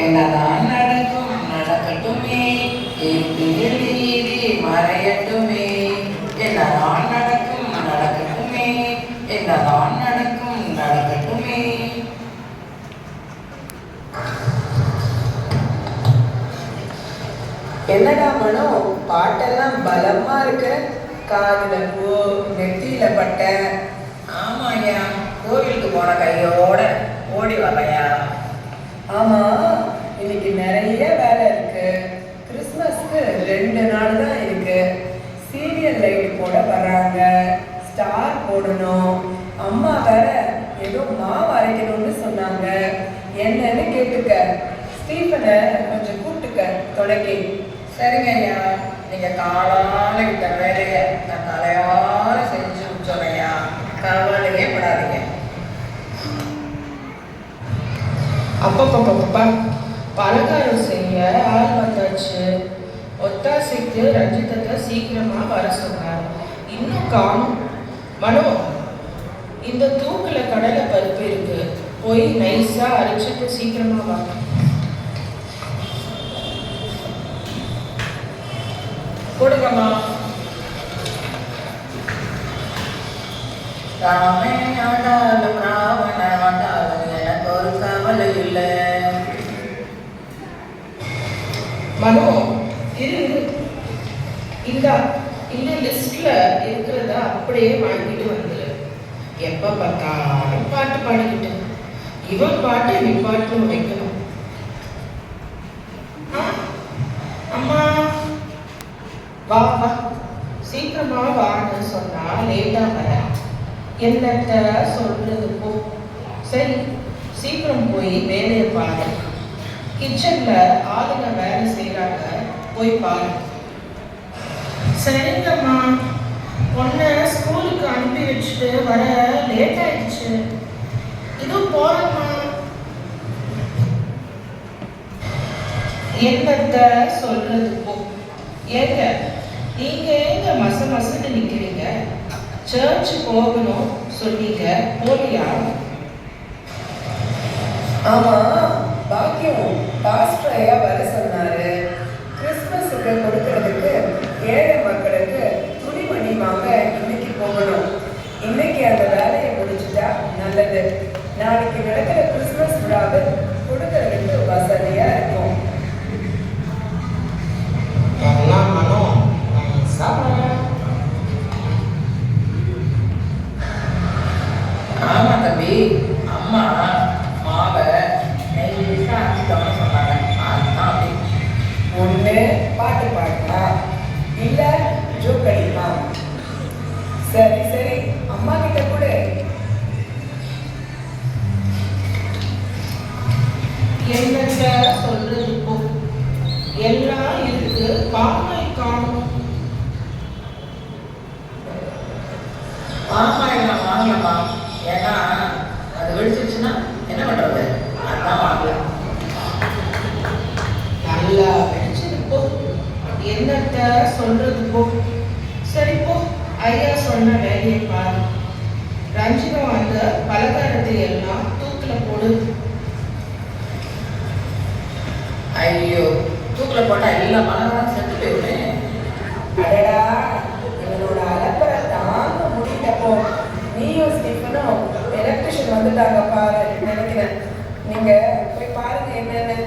என்னதான் நடக்கும் நடக்கட்டுமே, என் நீதி மறையட்டுமே. என்னதான் நடக்கும் நடக்கட்டுமே, என்னதான் நடக்கும் நடக்கட்டுமே. என்னடா மனம், பாட்டெல்லாம் பலமா இருக்கு. காதுல பூ, நெத்தியில பட்டை. ஆமா ஐயா, கோவிலுக்கு போன கையோட ஓடி வரையா. ஆமா, இன்னைக்கு நிறைய வேலை இருக்கு. கிறிஸ்மஸ்க்கு 2 நாள் தான் இருக்கு. சீரியல் லைட் போட வர்றாங்க, ஸ்டார் போடணும். அம்மா வேற ஏதோ மாவு அரைக்கணும்னு சொன்னாங்க. என்னன்னு கேட்டுக்க. ஸ்டீஃபனை கொஞ்சம் கூப்பிட்டுக்க தொடக்கி. சரிங்க ஐயா, நீங்க காலால விட்ட வேலையை நான் தலையால செஞ்சு முடிச்சோனையா, கவலையே படாதீங்க. அப்பப்பப்பா, பலகாரம் செய்ய ஆள் வந்தாச்சு. ஒத்தாசைக்கு ரஞ்சிதத்தை சீக்கிரமா வர சொன்னார். இன்னும் காணும். மனோ, இந்த தூக்குல கடலை பருப்பு இருக்கு, போய் நைஸா அரைச்சிட்டு சீக்கிரமா வா. கொடுங்கம்மா. ராமே ஆண்டாலும் ராவண ஆண்டாலும் எனக்கு ஒரு கவலை இல்லை. மனோ, இரு, இந்த லிஸ்ட்ல இருக்கிறத அப்படியே வாங்கிட்டு வந்துரு. எப்ப பார்த்தாலும் பாட்டு பாடிக்கிட்டு இவன் பாட்டை நிப்பாட்டு வைக்கணும். அம்மா வா வா, சீக்கிரமா வான்னு சொன்னா லேட்டா வர. என்னத்த சொல்றது போ. சரி, சீக்கிரம் போய் வேலையை பாரு. கிச்சன்ல ஆளுங்க வேலை செய்யறாங்க, போய் பாரு. சரிங்கம்மா, பொண்ணை ஸ்கூலுக்கு அனுப்பி வச்சுட்டு வர லேட் ஆயிடுச்சு. இது போறம்மா. என்னத்த சொல்றது போ. ஏங்க நீங்க எங்க மசன்னு நிக்கிறீங்க? சர்ச் போகணும் சொன்னீங்க, போலியா? ஆமா, பாக்கியம் பாஸ்டர் ஐயா வர சொன்னாரு. கிறிஸ்மஸுக்கு கொடுக்கறதுக்கு ஏழை மக்களுக்கு துணிமணி வாங்க இன்னைக்கு போகணும். இன்னைக்கு அந்த வேலையை முடிச்சுட்டா நல்லது. நாளைக்கு நடக்கிற கிறிஸ்மஸ் விழாவில் கொடுக்கறதுக்கு வசதியா இருக்கும். ஆமா தம்பி, அம்மா மாவை நெய்ஸா அரைச்சிட்டோம்னு சொன்னாங்க. அதுதான் அப்படி. ஒண்ணு பாட்டு பாடுமா, இல்ல ஜோக் அடிமா. சரி சரி, அம்மா கிட்ட கூட. என்னத்த சொல்றது இப்போ, எல்லாம் இருக்கு, பாமாய் காணும். பாமாயிலாம் வாங்கலாமா? ஏன்னா அது வெடிச்சிருச்சுன்னா என்ன பண்றது? அதான் வாங்கலாம். நல்லா வெடிச்சது போ. என்னத்த சொல்றது போ. சரி போ, ஐயா சொன்ன வேலையை பாரு. ரஞ்சிதம் அந்த பலகாரத்தை எல்லாம் தூக்கில போடு. ஐயோ, தூக்கில போட்டா எல்லா பலகாரம் செத்து போயிருவேன். அடடா, இவனோட அலப்பறை தாங்க முடியலப்போ. நீயும் ஸ்டீஃபனும் எலக்ட்ரிஷியன் வந்துட்டாங்க பாரு நினைக்கிறேன். நீங்க போய் பாருங்க என்னன்னு.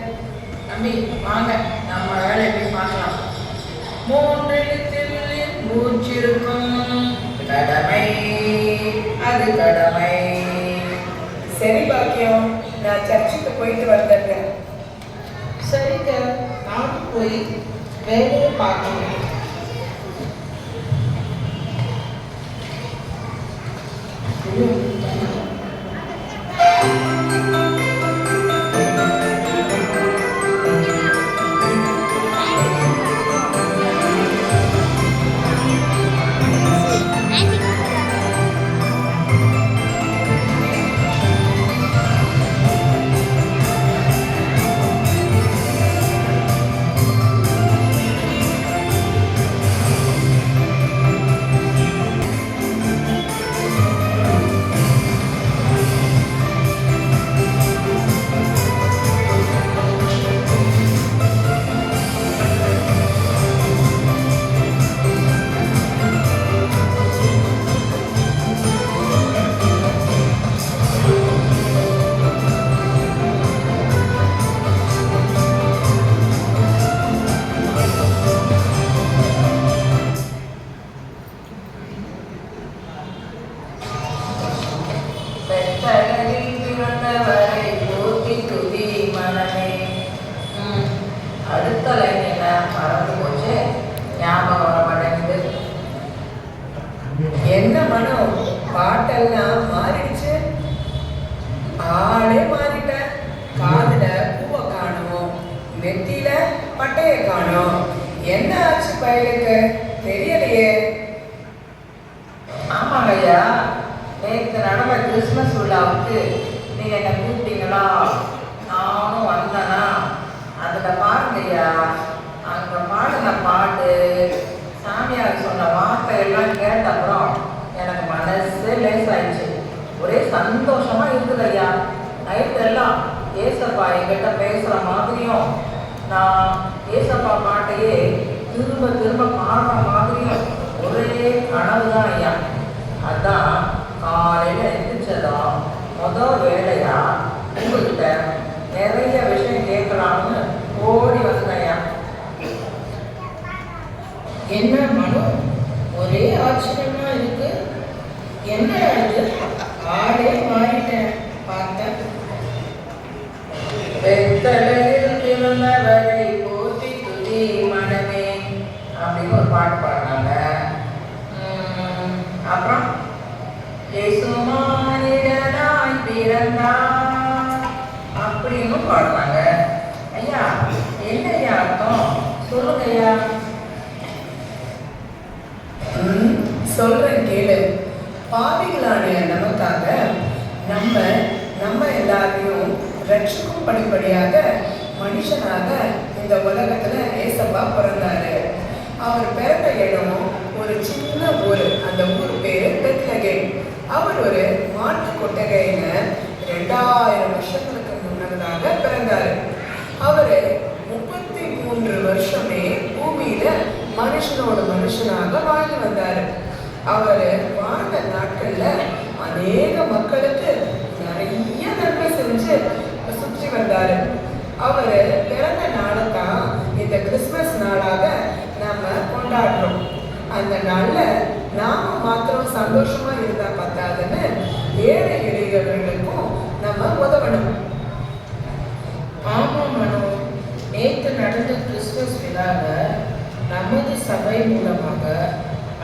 தம்பி வாங்க, நம்ம வேலையை போய் பார்க்கலாம். 3 எழுத்தில் மூச்சிருக்கும் கடமை, அது கடமை. சரி பாக்கியம், நான் சர்ச்சுக்கு போயிட்டு வந்துடுறேன். சரிங்க, நானும் போய் வேலையை பார்க்கணும். நெத்தியில பட்டைய காணோம். என்ன ஆச்சு பயலுக்கு தெரியலையே. ஆமாங்க ஐயா, நேற்று நடந்த கிறிஸ்மஸ் விழாவுக்கு நீங்கள் என்னை கூப்பிட்டீங்களா? நானும் வந்தேனா? அதில் பாருங்க ஐயா, அங்கே பாடின பாட்டு, சாமியார் சொன்ன வார்த்தை எல்லாம் கேட்ட அப்புறம் எனக்கு மனசே லேசாயிடுச்சு. ஒரே சந்தோஷமா இருக்குது ஐயா. நைட்டு எல்லாம் ஏசப்பா என்கிட்ட பேசுகிற மாதிரியும், நான் ஏசப்பா பாட்டையே திரும்ப திரும்ப பாடுற மாதிரியும் ஒரே கனவு தான் ஐயா. அதான் காலையில் எந்திரிச்சதும் முதல் வேலையா உங்கள்கிட்ட நிறைய விஷயம் கேட்கலாம்னு ஓடி வந்தேன் ஐயா. என்ன மனு, ஒரே ஆச்சரியமா இருக்கு. என்ன இது, ஆளே மாறிட்டேன் பார்த்தேன். வெத்தலையில் பிறந்தவரை போற்றி துதி மனமே அப்படின்னு ஒரு பாட்டு பாடினாங்க. அப்புறம் இயேசுமானிடனாய் பிறந்தார் அப்படின்னு பாடுறாங்க. ஐயா, என்ன ஐயா அர்த்தம் சொல்லுங்க ஐயா. சொல்றேன் கேளு. பாவிகளான நமக்காக நம்ம எல்லாரையும் ரட்சிக்கும் படிப்படியாக மனுஷனாக இந்த உலகத்துல ஏசப்பா பிறந்தாரு. அவர் பிறந்த இடம் ஒரு சின்ன ஊர். அந்த ஊர் பேரு பெத்லகேம். அவர் ஒரு மாட்டு கொட்டகையில 2000 வருஷங்களுக்கு முன்னதாக பிறந்தாரு. அவரு 33 வருஷமே பூமியில மனுஷனோட மனுஷனாக வாழ்ந்து வந்தாரு. அவரு வாழ்ந்த நாட்கள்ல அநேக மக்களுக்கு நிறைய நன்மை செஞ்சு சுற்றி வந்தாரு. அவரு பிறந்த நாளை தான் இந்த கிறிஸ்துமஸ் நாளாக நாம கொண்டாடுறோம். அந்த நாள்ல நாம மாத்திரம் சந்தோஷமா இருந்தா பத்தாதுன்னு ஏழை எளியவர்களுக்கும் நம்ம உதவணும். ஆமா மனோ, நேற்று நடந்த கிறிஸ்துமஸ் விழாவில் நமது சபை மூலமாக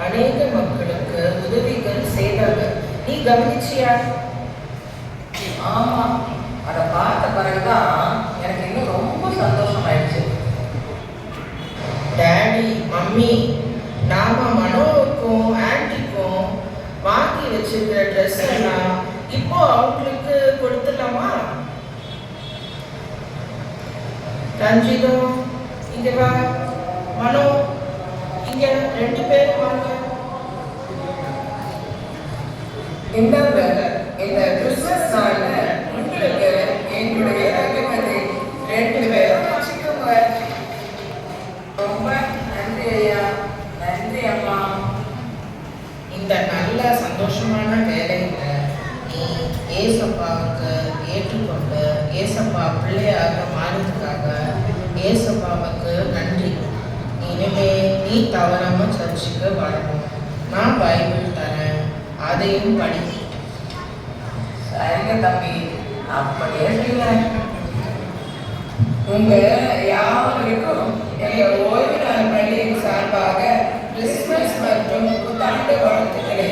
அநேக மக்களுக்கு உதவிகள் செய்தாங்க. நீ கவனிச்சியா? ஆமா, அதை பார்த்த பிறகுதான் எனக்கு இன்னும் ரொம்ப சந்தோஷமாயிடுச்சு. டேடி, மம்மி, நாம மனோவுக்கும் ஆன்டிக்கும் வாங்கி வச்சிருக்கிற ட்ரெஸ் எல்லாம் இப்போ அவங்களுக்கு கொடுத்துடலாமா? ரஞ்சிதம் இங்க வா, மனோ இங்க 2 பேரும் வாங்க. இந்த கிறிஸ்துமஸ் நாள்ல உங்களுக்கு என்னுடைய ரகமதி 2 பேரும் வச்சுக்கோங்க. ரொம்ப நன்றி ஐயா, நன்றி அம்மா. இந்த நல்ல சந்தோஷமான வேலையில நீ ஏசப்பாவுக்கு ஏற்றுக்கொண்டு ஏசப்பா பிள்ளையாக மாறினதுக்காக ஏசப்பாவுக்கு நன்றி. இனிமே நீ தவறாம சர்ச்சுக்கு வரணும். நான் பைபிள் தரேன், அதையும் படி. சரிங்க தம்பி, அப்படியே செய்வேன். உங்க யாவருக்கும் எங்க ஓய்வு நாள் பள்ளியின் சார்பாக கிறிஸ்துமஸ் மற்றும் புத்தாண்டு வாழ்த்துக்களை